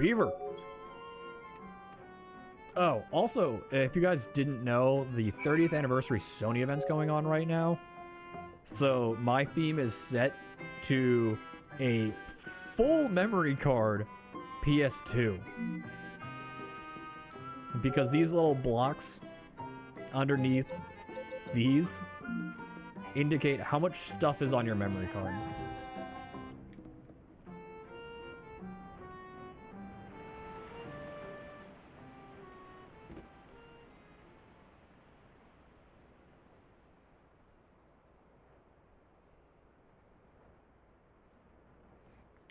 Beaver. Oh, also, if you guys didn't know, the 30th anniversary Sony event's going on right now. So my theme is set to a full memory card PS2. Because these little blocks underneath these indicate how much stuff is on your memory card.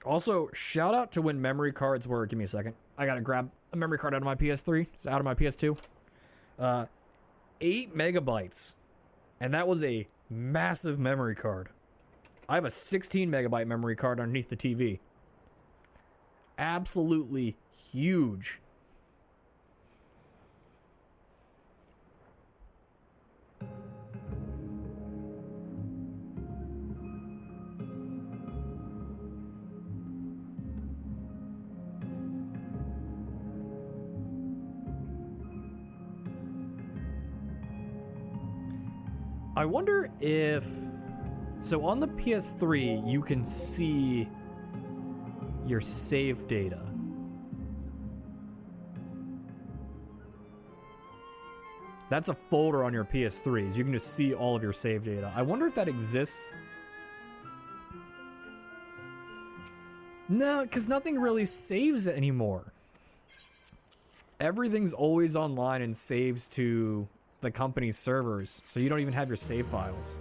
Also, shout out to when memory cards were... Give me a second. I gotta grab a memory card out of my PS3. Out of my PS2. 8 megabytes. And that was a massive memory card. I have a 16 megabyte memory card underneath the TV. Absolutely huge. I wonder if... So on the PS3, you can see your save data. That's a folder on your PS3s. You can just see all of your save data. I wonder if that exists. No, because nothing really saves anymore. Everything's always online and saves to the company's servers, so you don't even have your save files.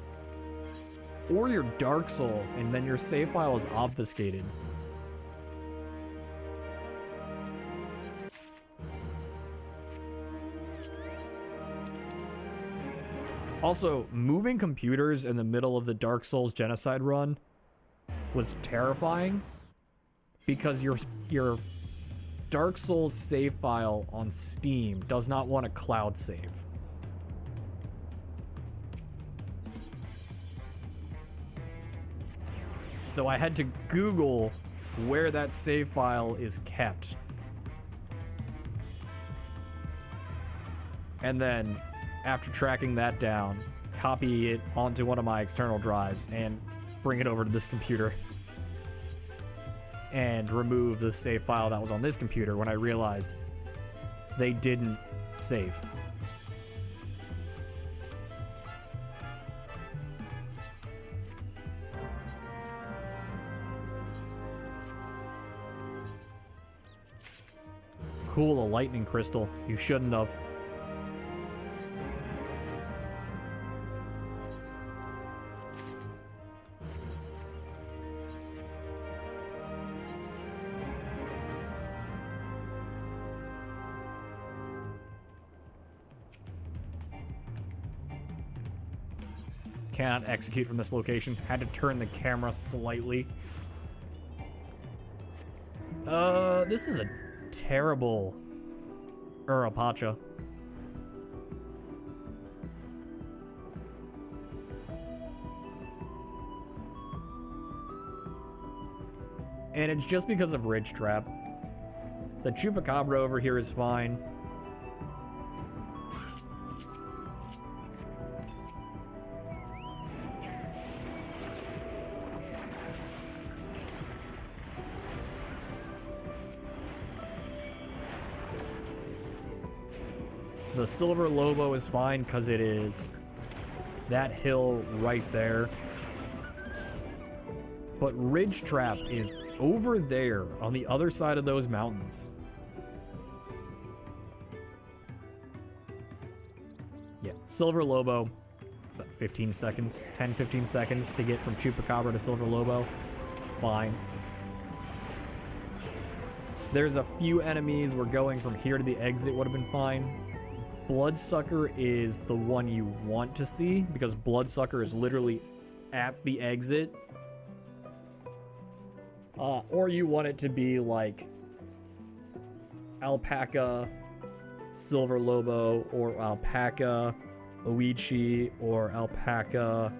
Or your Dark Souls, and then your save file is obfuscated. Also, moving computers in the middle of the Dark Souls genocide run was terrifying, because your Dark Souls save file on Steam does not want a cloud save. So I had to Google where that save file is kept. And then, after tracking that down, copy it onto one of my external drives and bring it over to this computer. And remove the save file that was on this computer when I realized they didn't save. Cool, a lightning crystal. You shouldn't have. Cannot execute from this location. Had to turn the camera slightly. This is a terrible Urapacha. And it's just because of Ridge Trap. The Chupacabra over here is fine. The Silver Lobo is fine because it is that hill right there. But Ridge Trap is over there on the other side of those mountains. Yeah, Silver Lobo. Is that 15 seconds? 10, 15 seconds to get from Chupacabra to Silver Lobo. Fine. There's a few enemies where going from here to the exit would have been fine. Bloodsucker is the one you want to see, because Bloodsucker is literally at the exit. Or you want it to be like Alpaca, Silver Lobo, or Alpaca, Oichi, or Alpaca,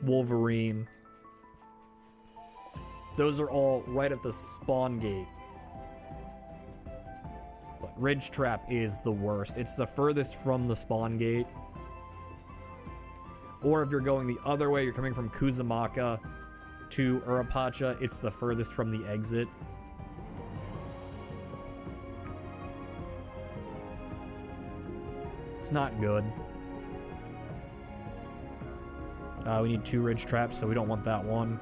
Wolverine. Those are all right at the spawn gate. But Ridge Trap is the worst. It's the furthest from the spawn gate. Or if you're going the other way, you're coming from Kuzumaka to Urapacha, it's the furthest from the exit. It's not good. We need 2 Ridge Traps, so we don't want that one.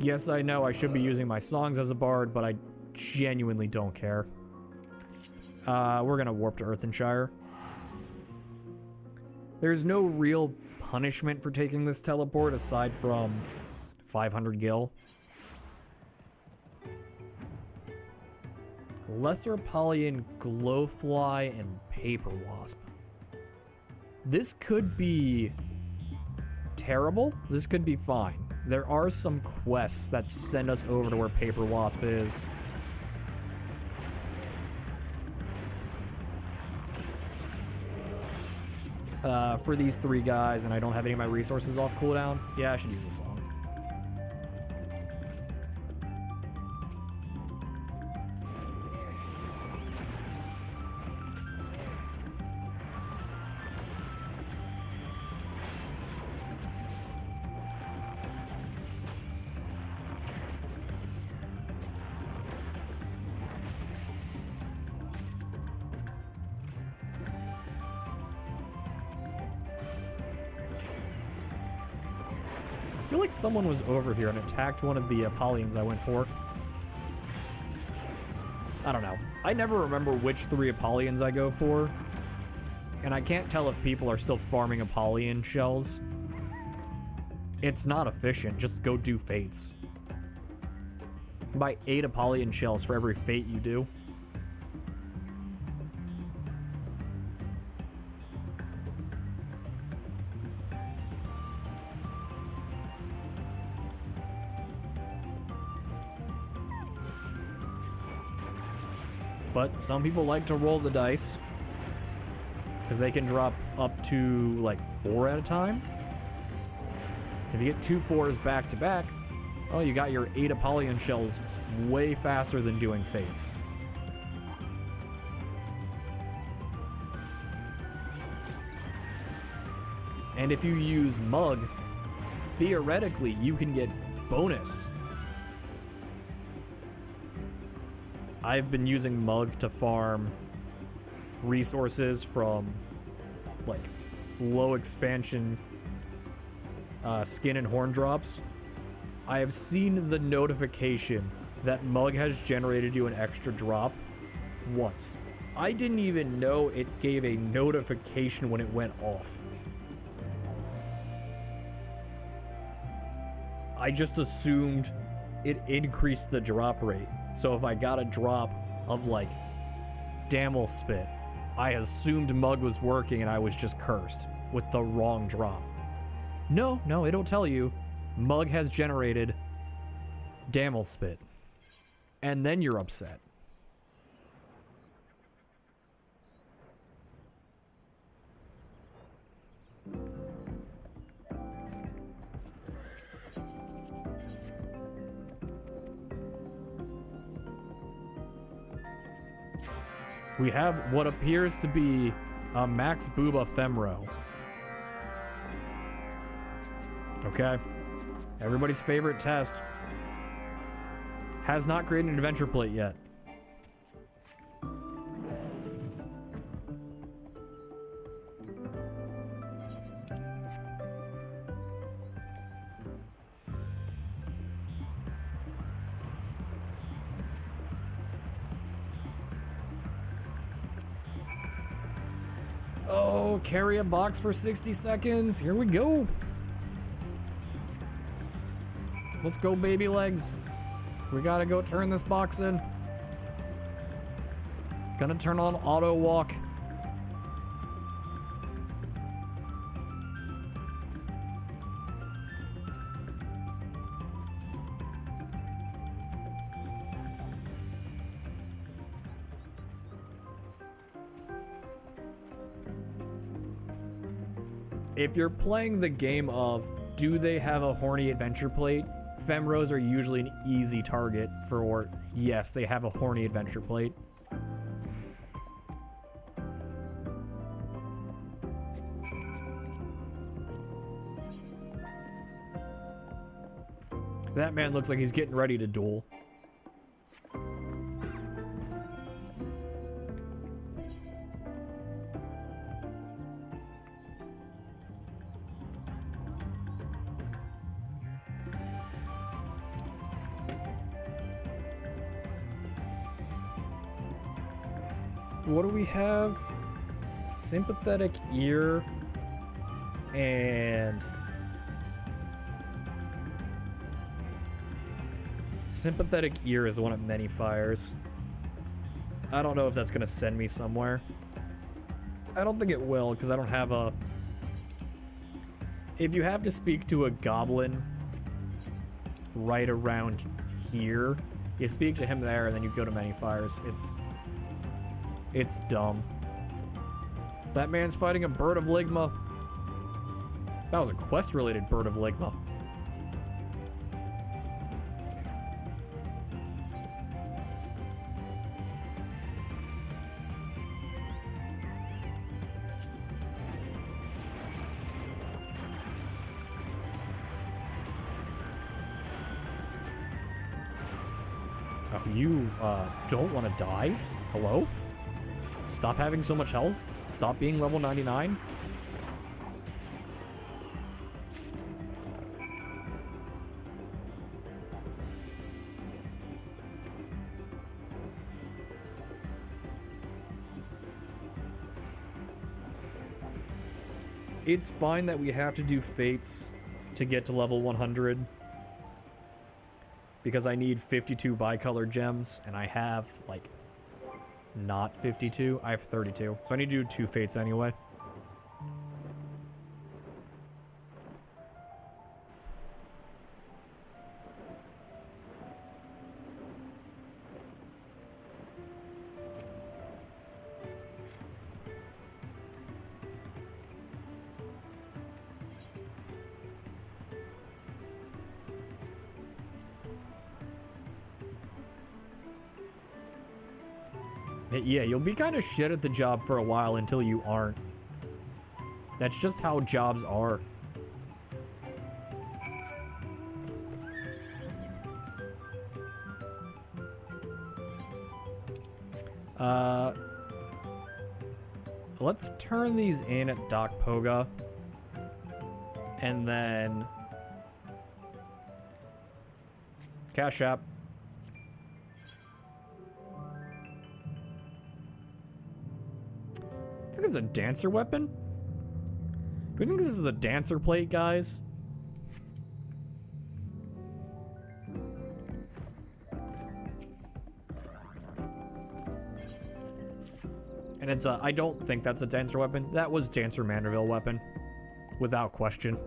Yes, I know I should be using my songs as a bard, but I genuinely don't care. We're gonna warp to Earthenshire. There's no real punishment for taking this teleport aside from 500 gil. Lesser Apollyon, Glowfly, and Paper Wasp. This could be terrible. This could be fine. There are some quests that send us over to where Paper Wasp is. For these 3 guys, and I don't have any of my resources off cooldown. Yeah, I should use a song. I feel like someone was over here and attacked one of the Apollyons I went for. I don't know. I never remember which 3 Apollyons I go for. And I can't tell if people are still farming Apollyon shells. It's not efficient. Just go do fates. Buy 8 Apollyon shells for every fate you do. But some people like to roll the dice because they can drop up to like 4 at a time. If you get 2 4s back to back, oh, you got your 8 Apollyon shells way faster than doing fates. And if you use Mug, theoretically you can get bonus. I've been using Mug to farm resources from like low expansion skin and horn drops. I have seen the notification that Mug has generated you an extra drop once. I didn't even know it gave a notification when it went off. I just assumed it increased the drop rate. So if I got a drop of like Damel Spit, I assumed Mug was working and I was just cursed with the wrong drop. No, it'll tell you Mug has generated Damel Spit. And then you're upset. We have what appears to be a Max Booba Femro. Okay. Everybody's favorite test. Has not created an adventure plate yet. Oh, carry a box for 60 seconds. Here we go. Let's go, baby legs. We gotta go turn this box in. Gonna turn on auto walk. If you're playing the game of, do they have a horny adventure plate? Femros are usually an easy target for, yes, they have a horny adventure plate. That man looks like he's getting ready to duel. What do we have? Sympathetic ear and sympathetic ear is the one at many fires. I don't know if that's gonna send me somewhere. I don't think it will, because I don't have a... If you have to speak to a goblin right around here, you speak to him there and then you go to many fires. It's dumb. That man's fighting a bird of Ligma. That was a quest-related bird of Ligma. Oh, you, don't want to die? Hello? Stop having so much health? Stop being level 99? It's fine that we have to do fates to get to level 100. Because I need 52 bicolor gems, and I have, like, not 52. I have 32. So I need to do 2 fates anyway. Yeah, you'll be kind of shit at the job for a while until you aren't. That's just how jobs are. Let's turn these in at Doc Poga. And then... Cash App. I think it's a dancer weapon? Do we think this is a dancer plate, guys? And it's a, I don't think that's a dancer weapon. That was Dancer Manderville weapon. Without question.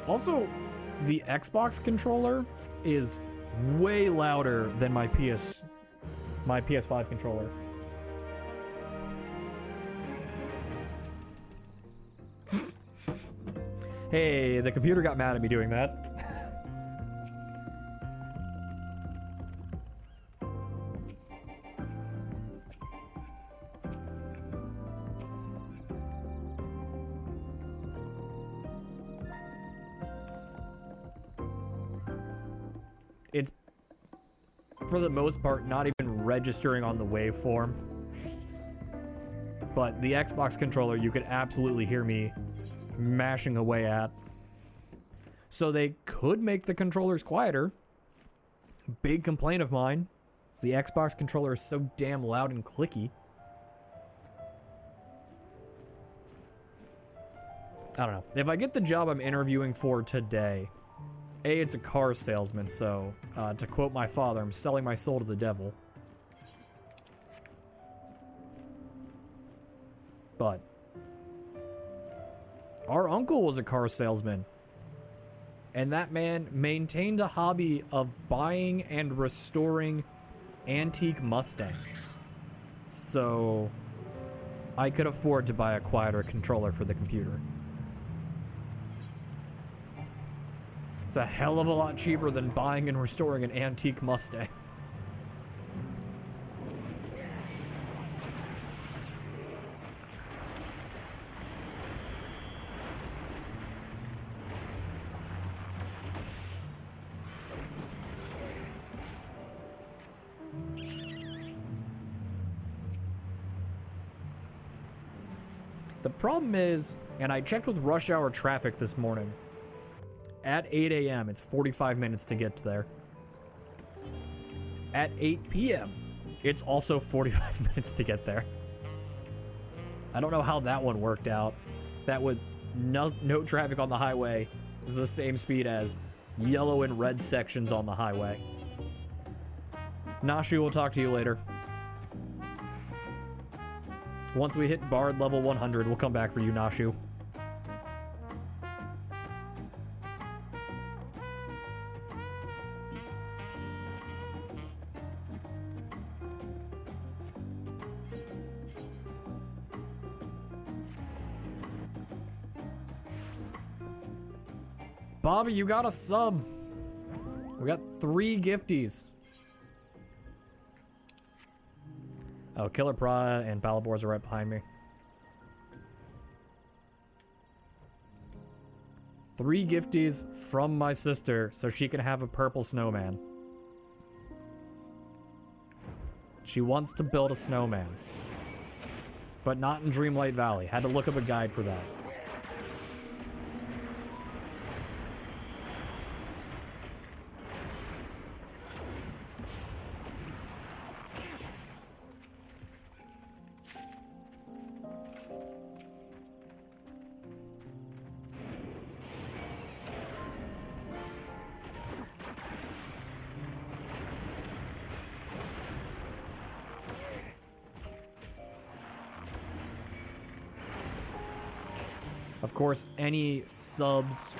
Also, the Xbox controller is way louder than my PS5 controller. Hey, the computer got mad at me doing that. It's, for the most part, not even registering on the waveform. But the Xbox controller, you could absolutely hear me mashing away at. So they could make the controllers quieter. Big complaint of mine. The Xbox controller is so damn loud and clicky. I don't know. If I get the job I'm interviewing for today, A, it's a car salesman, so to quote my father, I'm selling my soul to the devil. But our uncle was a car salesman, and that man maintained a hobby of buying and restoring antique Mustangs. So I could afford to buy a quieter controller for the computer. It's a hell of a lot cheaper than buying and restoring an antique Mustang. The problem is, and I checked with rush hour traffic this morning, at 8 a.m. it's 45 minutes to get there. At 8 p.m. it's also 45 minutes to get there. I don't know how that one worked out. That with no traffic on the highway is the same speed as yellow and red sections on the highway. Nashu, we'll talk to you later. Once we hit Bard level 100, we'll come back for you, Nashu. Bobby, you got a sub. We got 3 gifties. Oh, Killer Pra and Balabors are right behind me. 3 gifties from my sister so she can have a purple snowman. She wants to build a snowman. But not in Dreamlight Valley. Had to look up a guide for that. Of course, any subs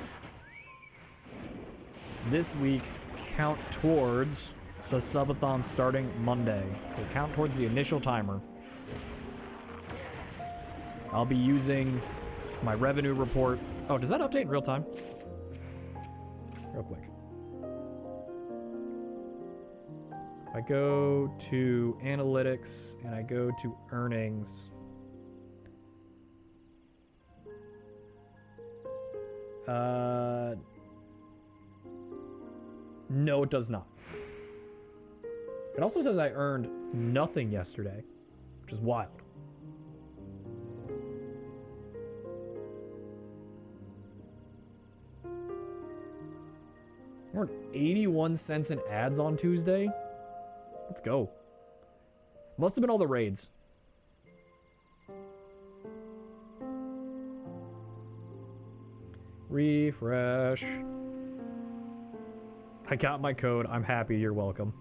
this week count towards the subathon starting Monday. They count towards the initial timer. I'll be using my revenue report. Oh, does that update in real time? Real quick. I go to analytics and I go to earnings. No, it does not. It also says I earned nothing yesterday, which is wild. I earned 81 cents in ads on Tuesday. Let's go. Must have been all the raids. Refresh. I got my code. I'm happy. You're welcome.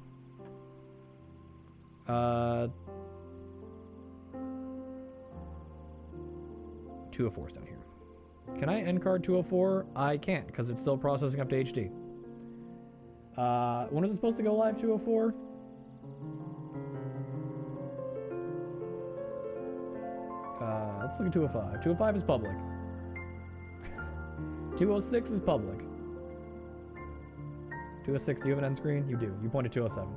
204 is down here. Can I end card 204? I can't because it's still processing up to HD. When is it supposed to go live, 204? Let's look at 205. 205 is public. 206 is public. 206, do you have an end screen? You do. You pointed 207.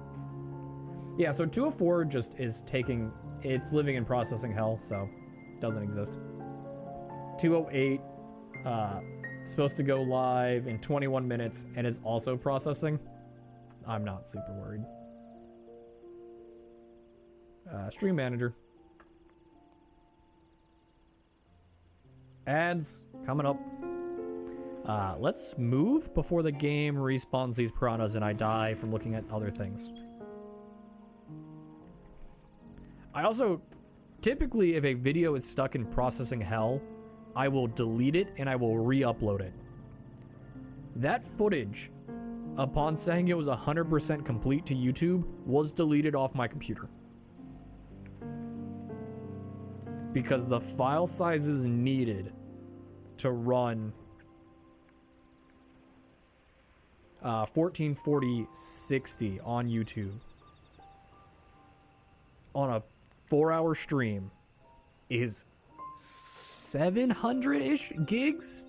Yeah, so 204 just is taking... It's living in processing hell, so it doesn't exist. 208, supposed to go live in 21 minutes and is also processing. I'm not super worried. Stream manager. Ads coming up. Let's move before the game respawns these piranhas and I die from looking at other things. I also, typically if a video is stuck in processing hell, I will delete it and I will re-upload it. That footage, upon saying it was 100% complete to YouTube, was deleted off my computer. Because the file sizes needed to run 1440/60 on YouTube on a 4-hour stream is 700-ish gigs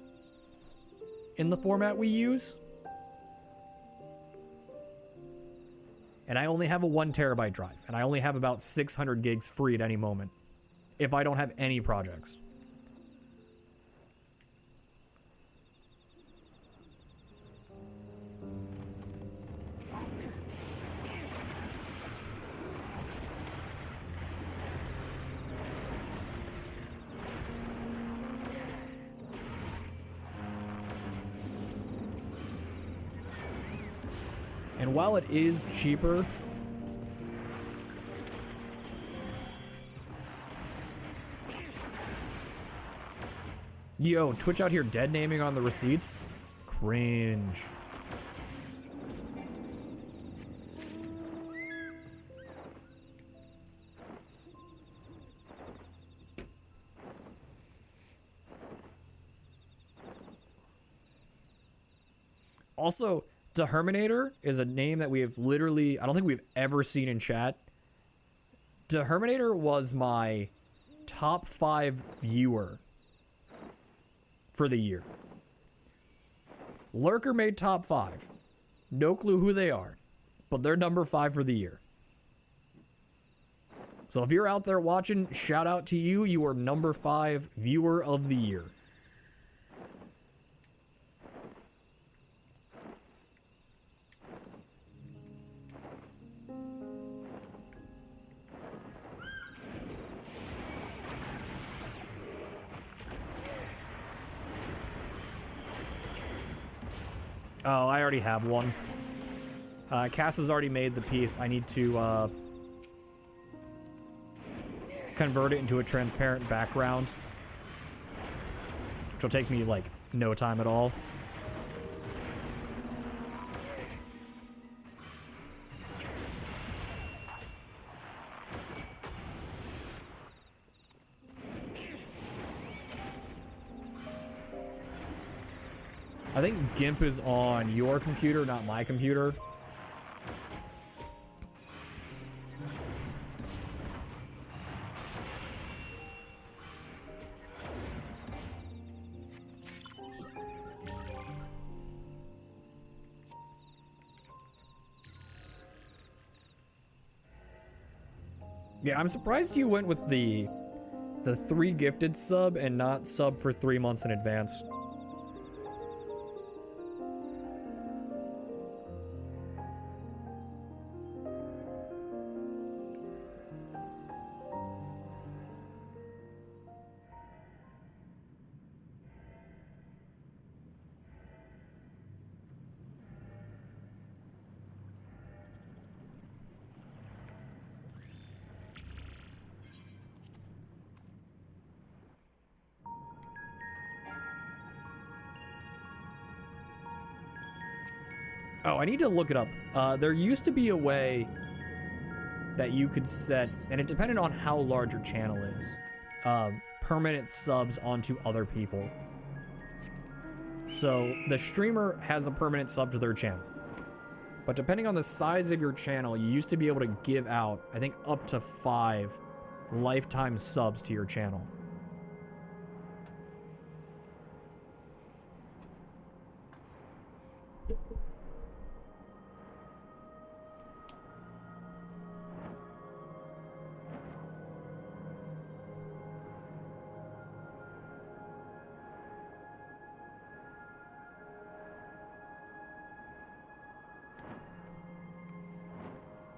in the format we use. And I only have a 1 terabyte drive, and I only have about 600 gigs free at any moment if I don't have any projects. And while it is cheaper, yo, Twitch out here dead naming on the receipts? Cringe. Also, Deherminator is a name that we have literally, I don't think we've ever seen in chat. Deherminator was my top 5 viewer for the year. Lurker made top 5. No clue who they are, but they're number 5 for the year. So if you're out there watching, shout out to you. You are number 5 viewer of the year. Oh, I already have one. Cass has already made the piece. I need to convert it into a transparent background, which will take me like no time at all. I think GIMP is on your computer, not my computer. Yeah, I'm surprised you went with the 3 gifted sub and not sub for 3 months in advance. Oh, I need to look it up. There used to be a way that you could set, and it depended on how large your channel is, permanent subs onto other people. So the streamer has a permanent sub to their channel. But depending on the size of your channel, you used to be able to give out, I think, up to 5 lifetime subs to your channel.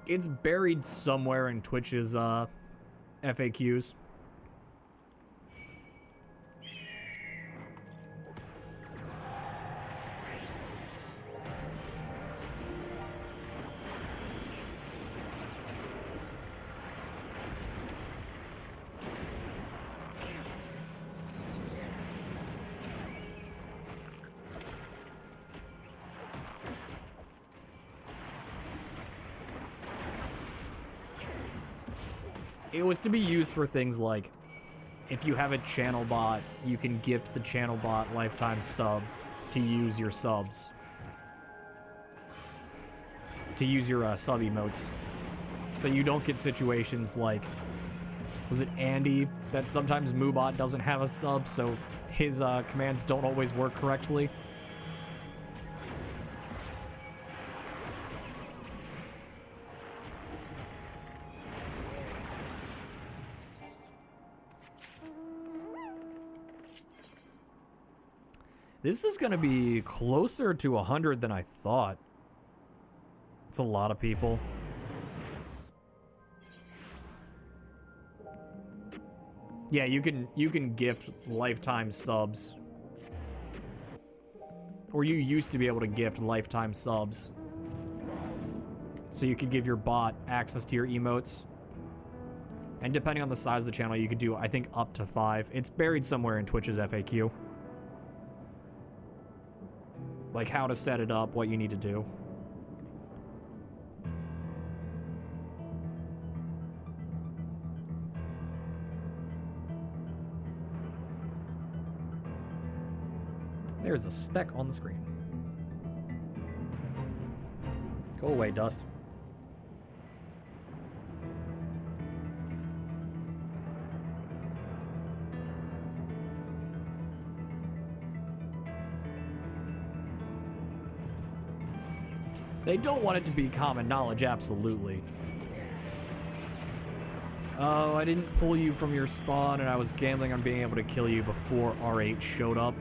It's buried somewhere in Twitch's FAQs. It was to be used for things like, if you have a channel bot, you can gift the channel bot lifetime sub to use your subs. To use your sub emotes. So you don't get situations like, was it Andy, that sometimes Moobot doesn't have a sub, so his commands don't always work correctly. This is gonna be closer to 100 than I thought. It's a lot of people. Yeah, you can gift lifetime subs. Or you used to be able to gift lifetime subs. So you could give your bot access to your emotes. And depending on the size of the channel, you could do, I think, up to 5. It's buried somewhere in Twitch's FAQ. Like how to set it up, what you need to do. There's a speck on the screen. Go away, dust. They don't want it to be common knowledge, absolutely. Oh, I didn't pull you from your spawn, and I was gambling on being able to kill you before R8 showed up.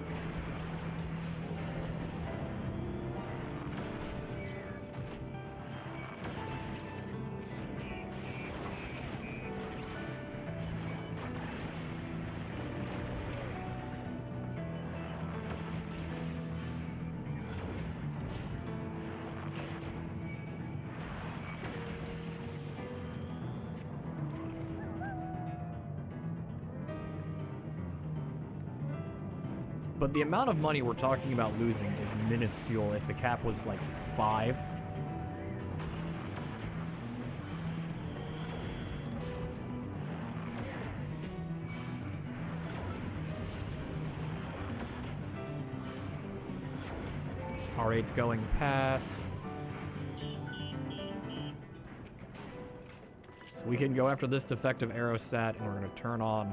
But the amount of money we're talking about losing is minuscule if the cap was like 5. R8's going past. So we can go after this defective aerosat, and we're going to turn on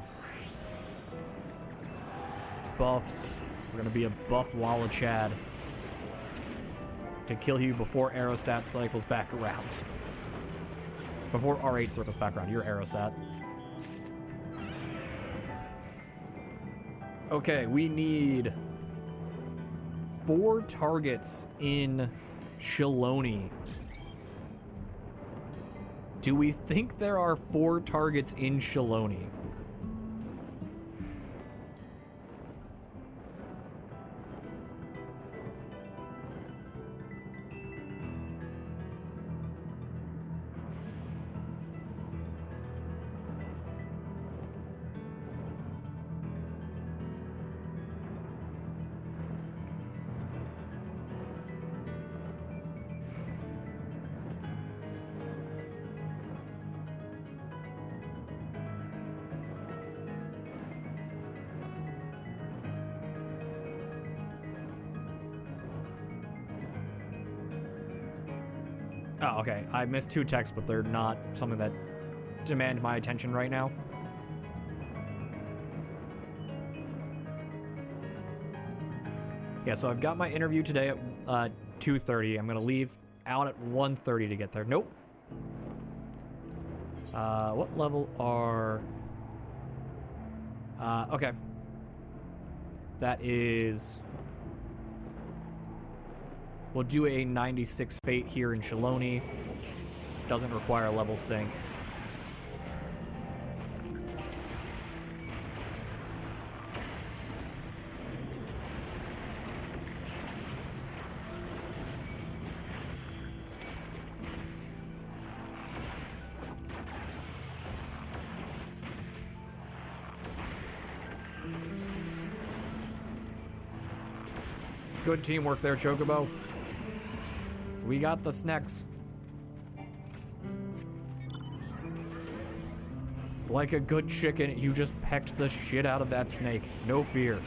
buffs. We're gonna be a buff Walla Chad to kill you before Aerosat cycles back around. Before R8 circles back around, you're Aerosat. Okay, we need 4 targets in Shiloni. Do we think there are 4 targets in Shiloni? Oh, okay. I missed 2 texts, but they're not something that demand my attention right now. Yeah, so I've got my interview today at 2:30. I'm gonna leave out at 1:30 to get there. Nope. What level are... okay. That is... We'll do a 96 Fate here in Shiloni. Doesn't require a level sync. Good teamwork there, Chocobo. We got the snacks. Like a good chicken, you just pecked the shit out of that snake. No fear.